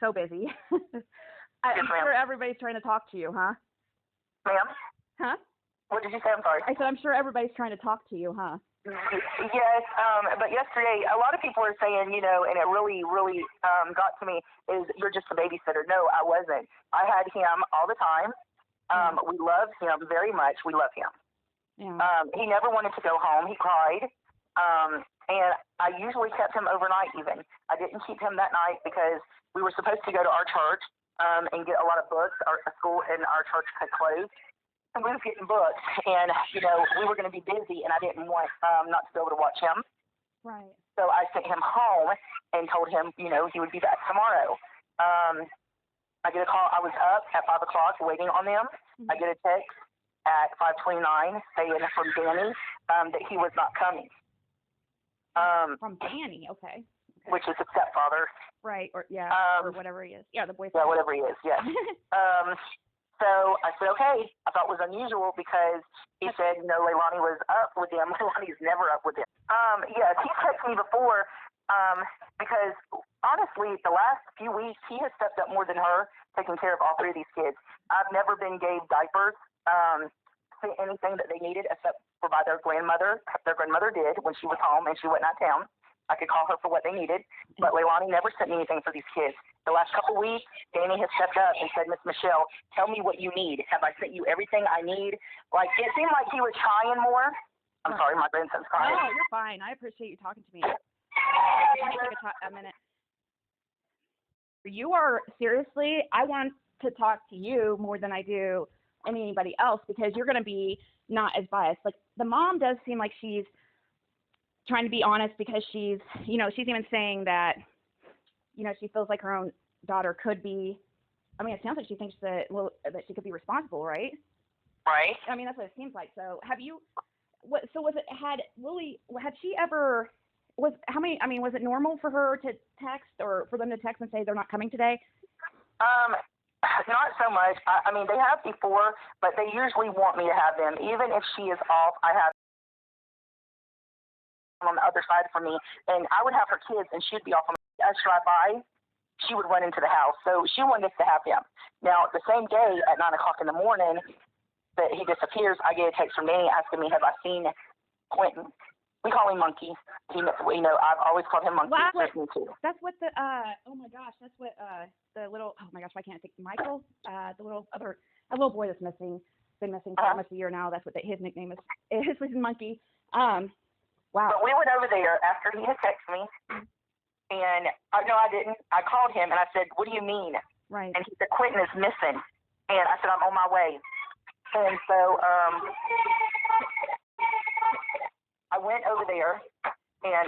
So busy. Yes, I'm ma'am. sure everybody's trying to talk to you, huh? Ma'am? Huh? What did you say? I'm sorry. I said I'm sure everybody's trying to talk to you, huh? Yes, but yesterday a lot of people were saying, and it really, really got to me, is you're just a babysitter. No, I wasn't. I had him all the time. We love him very much. We love him. Yeah. He never wanted to go home. He cried. And I usually kept him overnight even. I didn't keep him that night because we were supposed to go to our church and get a lot of books. Our school and our church had closed. And we was getting books, and, we were going to be busy, and I didn't want not to be able to watch him. Right. So I sent him home and told him, he would be back tomorrow. I get a call. I was up at 5 o'clock waiting on them. Mm-hmm. I get a text at 5:29 saying from Danny that he was not coming. From Danny, okay. Which is the stepfather. Right, or or whatever he is. Yeah, the boyfriend. Yeah, whatever he is, yes. So I said, okay. I thought it was unusual because he said, Leilani was up with him. Leilani's never up with him. Yes, he texted me before because, honestly, the last few weeks, he has stepped up more than her, taking care of all three of these kids. I've never been gave diapers, anything that they needed except for by their grandmother. Their grandmother did when she was home and she went out of town. I could call her for what they needed, but Leilani never sent me anything for these kids. The last couple of weeks, Danny has stepped up and said, Miss Michelle, tell me what you need. Have I sent you everything I need? Like, it seemed like he was trying more. I'm sorry, my grandson's crying. Oh, you're fine. I appreciate you talking to me. Can I take a minute? You are, seriously, I want to talk to you more than I do anybody else because you're going to be not as biased. Like, the mom does seem like she's trying to be honest because she's even saying that, she feels like her own daughter could be, it sounds like she thinks that she could be responsible, right? Right. That's what it seems like. So had she ever, was it normal for her to text or for them to text and say they're not coming today? Not so much. They have before, but they usually want me to have them. Even if she is off, I have on the other side for me, and I would have her kids, and she'd be off on as drive by, she would run into the house. So she wanted us to have him. Now, the same day at 9 o'clock in the morning that he disappears, I get a text from Danny asking me, have I seen Quinton? We call him Monkey. I've always called him Monkey. That's what the, oh my gosh, that's what the little, oh my gosh, why can't I think, Michael, a little boy that's missing, been missing for almost a year now. That's what his nickname is. His is Monkey. Wow. But we went over there after he had texted me, and no, I didn't. I called him, and I said, what do you mean? Right. And he said, Quinton is missing. And I said, I'm on my way. And so I went over there, and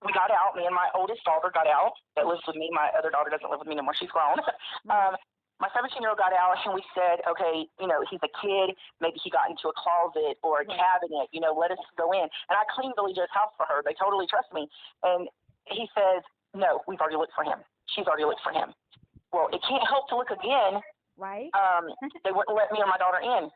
we got out. Me and my oldest daughter got out. That lives with me. My other daughter doesn't live with me anymore. She's grown. My 17-year-old got out, and we said, okay, he's a kid. Maybe he got into a closet or a cabinet. Let us go in. And I cleaned Billy Joe's house for her. They totally trust me. And he says, no, we've already looked for him. She's already looked for him. Well, it can't help to look again. Right. They wouldn't let me and my daughter in.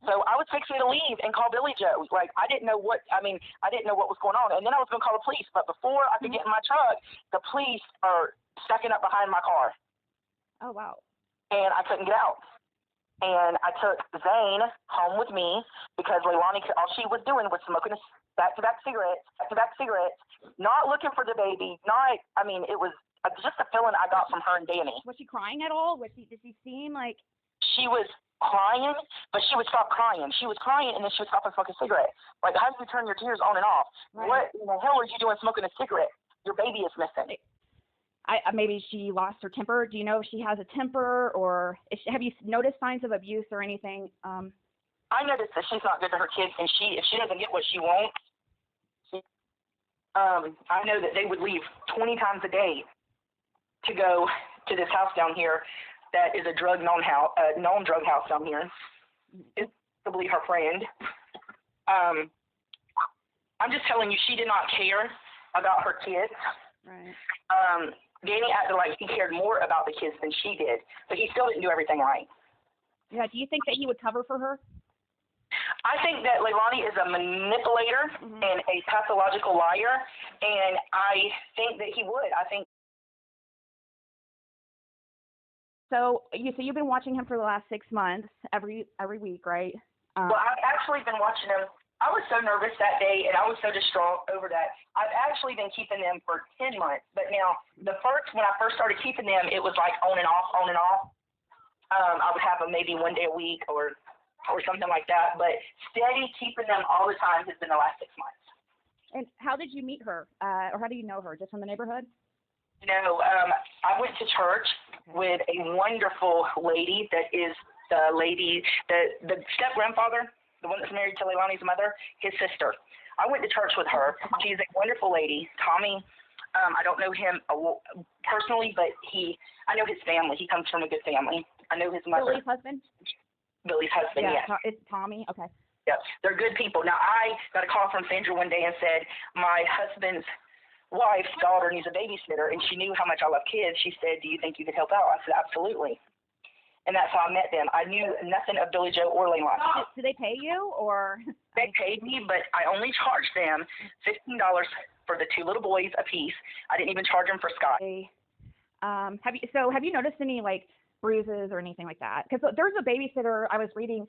So I was fixing to leave and call Billy Joe. Like, I didn't know what was going on. And then I was going to call the police. But before I could get in my truck, the police are stacking up behind my car. Oh, wow. And I couldn't get out. And I took Zane home with me because Leilani, all she was doing was smoking back-to-back cigarettes, not looking for the baby. It was just a feeling I got from her and Danny. Was she crying at all? Did she seem like? She was crying, but she would stop crying. She was crying, and then she would stop and smoke a cigarette. Like, how do you turn your tears on and off? Right. What in the hell are you doing smoking a cigarette? Your baby is missing. Maybe she lost her temper. Do you know if she has a temper, or have you noticed signs of abuse or anything? I noticed that she's not good to her kids, and if she doesn't get what she wants, I know that they would leave 20 times a day to go to this house down here that is a known drug house down here. It's probably her friend. I'm just telling you, she did not care about her kids. Right. Danny acted like he cared more about the kids than she did, but he still didn't do everything right. Yeah. Do you think that he would cover for her? I think that Leilani is a manipulator and a pathological liar, and I think that he would. I think So you've been watching him for the last 6 months, every week, right? Well, I've actually been watching him. I was so nervous that day, and I was so distraught over that. I've actually been keeping them for 10 months. But now, when I first started keeping them, it was like on and off, on and off. I would have them maybe one day a week or something like that. But steady keeping them all the time has been the last 6 months. And how did you meet her, or how do you know her? Just from the neighborhood? No, I went to church with a wonderful lady that is the step-grandfather, the one that's married to Leilani's mother, his sister. I went to church with her. She's a wonderful lady. Tommy, I don't know him personally, but I know his family. He comes from a good family. I know his mother. Billy's husband? Billy's husband, yeah. yes. It's Tommy? Okay. Yeah, they're good people. Now, I got a call from Sandra one day and said, my husband's wife's daughter needs a babysitter, and she knew how much I love kids. She said, do you think you could help out? I said, absolutely. And that's how I met them. I knew nothing of Billy Joe or Leilani. Did they pay you, or? They paid me, but I only charged them $15 for the 2 little boys apiece. I didn't even charge them for Scott. Have you noticed any, like, bruises or anything like that? Because there's a babysitter, I was reading,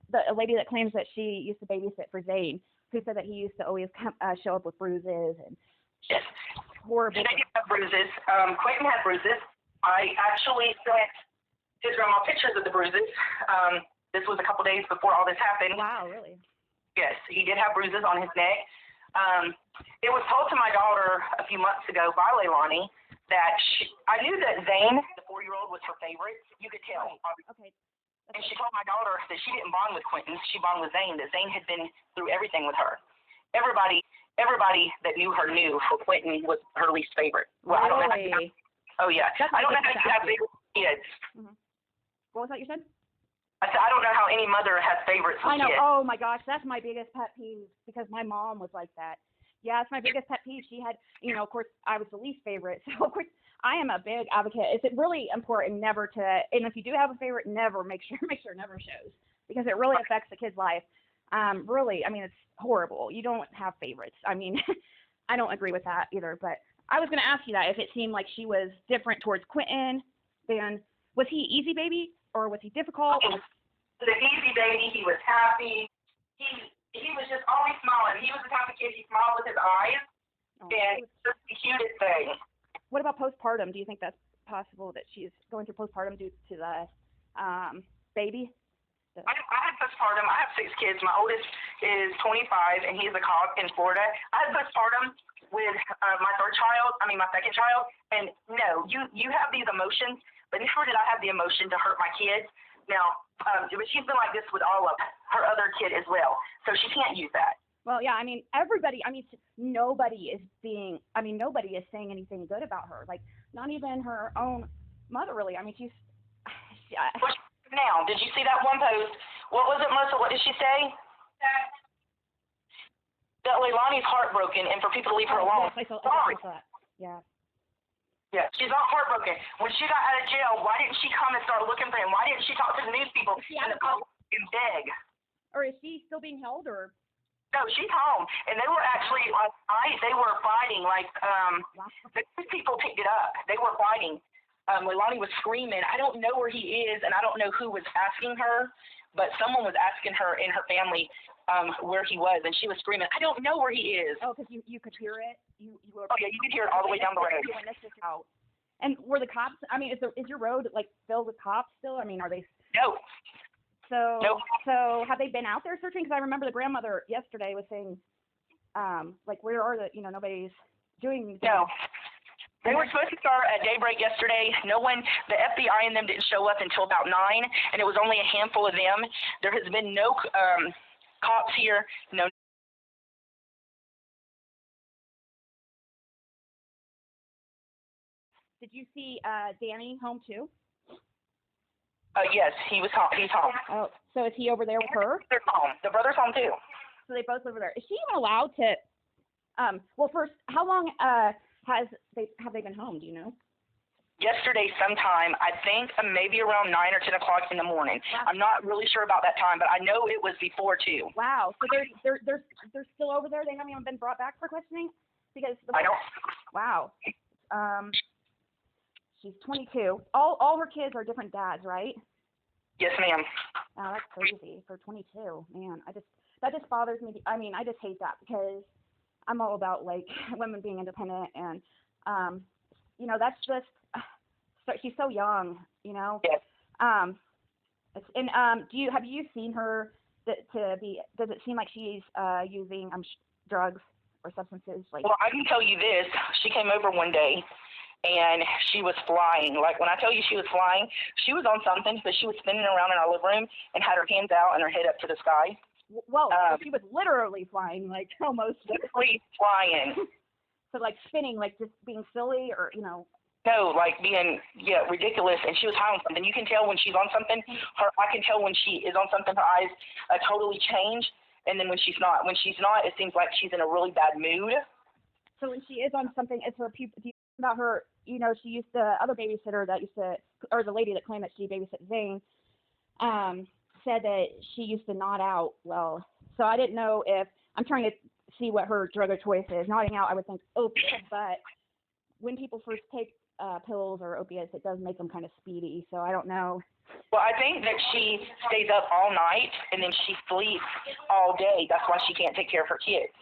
a lady that claims that she used to babysit for Zane, who said that he used to always show up with bruises and yes. Horrible. They did have bruises. Quinton had bruises. I actually sent his grandma pictures of the bruises. This was a couple days before all this happened. Wow, really? Yes, he did have bruises on his neck. It was told to my daughter a few months ago by Leilani that I knew that Zane, the 4-year-old, was her favorite. You could tell. Okay. And she told my daughter that she didn't bond with Quinton. She bonded with Zane, that Zane had been through everything with her. Everybody that knew her knew Quinton was her least favorite. Well, really? I don't know. Oh, yeah. I don't know how you have favorite kids. Mm-hmm. What was that you said? I said, I don't know how any mother has favorites with I know. kids. Oh, my gosh. That's my biggest pet peeve because my mom was like that. Yeah, it's my biggest pet peeve. She had, of course, I was the least favorite. So, of course, I am a big advocate. It's really important never to, and if you do have a favorite, make sure it never shows because it really affects the kid's life. Really, it's horrible. You don't have favorites. I don't agree with that either. But I was going to ask you that if it seemed like she was different towards Quinton, then was he easy baby or was he difficult? He was the easy baby. He was happy. He was just always smiling. He was the type of kid, he smiled with his eyes, and it's just the cutest thing. What about postpartum? Do you think that's possible that she's going through postpartum due to the baby? I had postpartum. I have 6 kids. My oldest is 25, and he's a cop in Florida. I had postpartum with my second child, and no, you have these emotions, but never did I have the emotion to hurt my kids. Now, but she's been like this with all of her other kid as well, so she can't use that. Well, yeah, everybody, nobody is saying anything good about her. Like, not even her own mother, really. She's. Now, did you see that one post? What was it, Melissa? What did she say? That Leilani's heartbroken, and for people to leave her alone. Yes, I saw that. Yeah. Yeah, she's not heartbroken. When she got out of jail, why didn't she come and start looking for him? Why didn't she talk to the news people and the public and beg? Or is she still being held, or? No, she's home, and they were actually last night. They were fighting. The news people picked it up. They were fighting. Leilani was screaming. I don't know where he is, and I don't know who was asking her, but someone was asking her in her family where he was, and she was screaming, I don't know where he is. Oh, because you could hear it? Oh, yeah, you could hear it all the way down the road. And were the cops, is your road, filled with cops still? Are they? No. So have they been out there searching? Because I remember the grandmother yesterday was saying, where are the, nobody's doing anything. No. They were supposed to start at daybreak yesterday. No one, the FBI and them didn't show up until about 9, and it was only a handful of them. There has been no cops here, no. Did you see Danny home too? Yes, he was home. He's home. Oh, so is he over there with her? They're home. The brother's home too. So they both live over there. Is she even allowed to? Well, first, how long have they been home? Do you know? Yesterday sometime, I think maybe around 9 or 10 o'clock in the morning. Wow. I'm not really sure about that time, but I know it was before 2. Wow. So they're still over there? They haven't even been brought back for questioning? Because I don't. Wow. she's 22. All her kids are different dads, right? Yes, ma'am. Oh, that's crazy for 22. Man, that just bothers me. I mean, I just hate that because I'm all about like women being independent, and you know, that's just she's so young, you know. Yes. And have you seen her does it seem like she's using drugs or substances like? Well, I can tell you this. She came over one day and she was flying. Like when I tell you she was flying, she was on something, but she was spinning around in our living room and had her hands out and her head up to the sky. Whoa, so she was literally flying, like almost. Literally flying. So like spinning, like just being silly, or you know. No, like being ridiculous, and she was high on something. You can tell when she's on something. I can tell when she is on something. Her eyes totally change, and then when she's not, it seems like she's in a really bad mood. So when she is on something, it's her people. Do you know about her? You know, she used the other babysitter that used to, or the lady that claimed that she babysit Zane, said that she used to nod out. Well, so I didn't know if I'm trying to see what her drug of choice is. Nodding out, I would think opiates, but when people first take pills or opiates, it does make them kind of speedy. So I don't know. Well, I think that she stays up all night and then she sleeps all day. That's why she can't take care of her kids.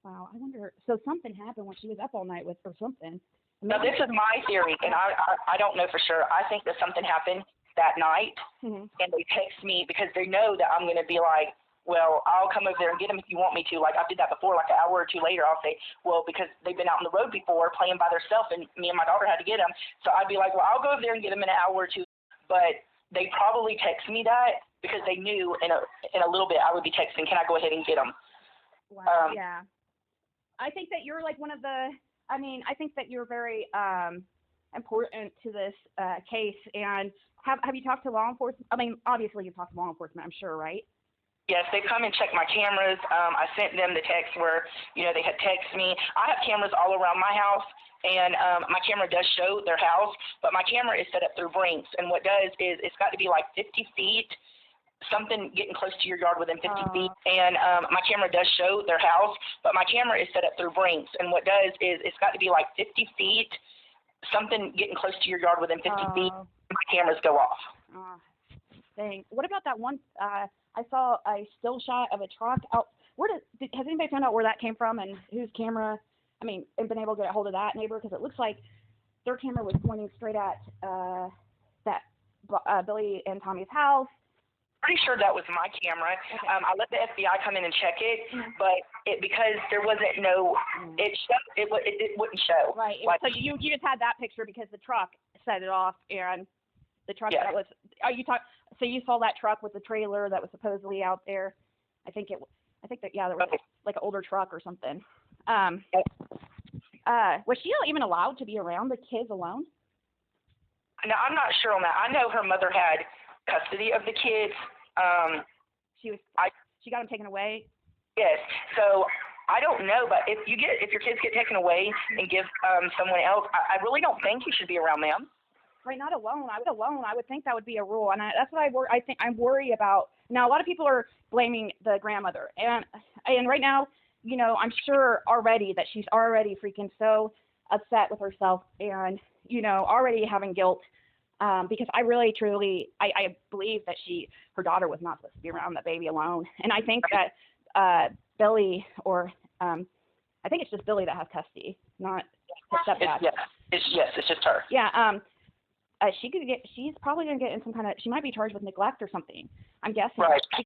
Wow, I wonder. So something happened when she was up all night with or something. Now, this is my theory, and I don't know for sure. I think that something happened that night, and they text me because they know that I'm going to be like, well, I'll come over there and get them if you want me to. Like I did that before, like an hour or two later, I'll say, well, because they've been out on the road before playing by themselves, and me and my daughter had to get them. So I'd be like, well, I'll go over there and get them in an hour or two. But they probably text me that because they knew in a little bit I would be texting, can I go ahead and get them? Wow, yeah. I think that you're like one of the, I think that you're very important to this case. And have you talked to law enforcement? I mean, obviously you've talked to law enforcement, I'm sure, right? Yes, they come and check my cameras. I sent them the text where, they had texted me. I have cameras all around my house, and my camera does show their house, but my camera is set up through Brinks. And what does is it's got to be like 50 feet, something getting close to your yard within 50 feet. And my camera does show their house, but my camera is set up through Brinks. And what does is it's got to be like 50 feet, something getting close to your yard within 50 feet, and my cameras go off. Dang. What about that one? I saw a still shot of a truck out. Has anybody found out where that came from and whose camera? I mean, and been able to get a hold of that neighbor, because it looks like their camera was pointing straight at that Billy and Tommy's house. Pretty sure that was my camera. Okay. I let the FBI come in and check it, but because there wasn't it wouldn't show. Right. So you just had that picture because the truck set it off, and the truck that was. So you saw that truck with the trailer that was supposedly out there. I think there was like an older truck or something. Was she not even allowed to be around the kids alone? No, I'm not sure on that. I know her mother had custody of the kids. She got them taken away. Yes. So I don't know, but if your kids get taken away and give someone else, I really don't think you should be around them. Right, not alone. I would think that would be a rule, and that's what I'm worried about. Now, a lot of people are blaming the grandmother, and right now, I'm sure already that she's already freaking so upset with herself, and already having guilt, because I really truly I believe that her daughter was not supposed to be around that baby alone, and I think that Billy or I think it's just Billy that has custody, not stepdad. It's just her. Yeah. She's probably going to get in some kind of, she might be charged with neglect or something, I'm guessing. Right.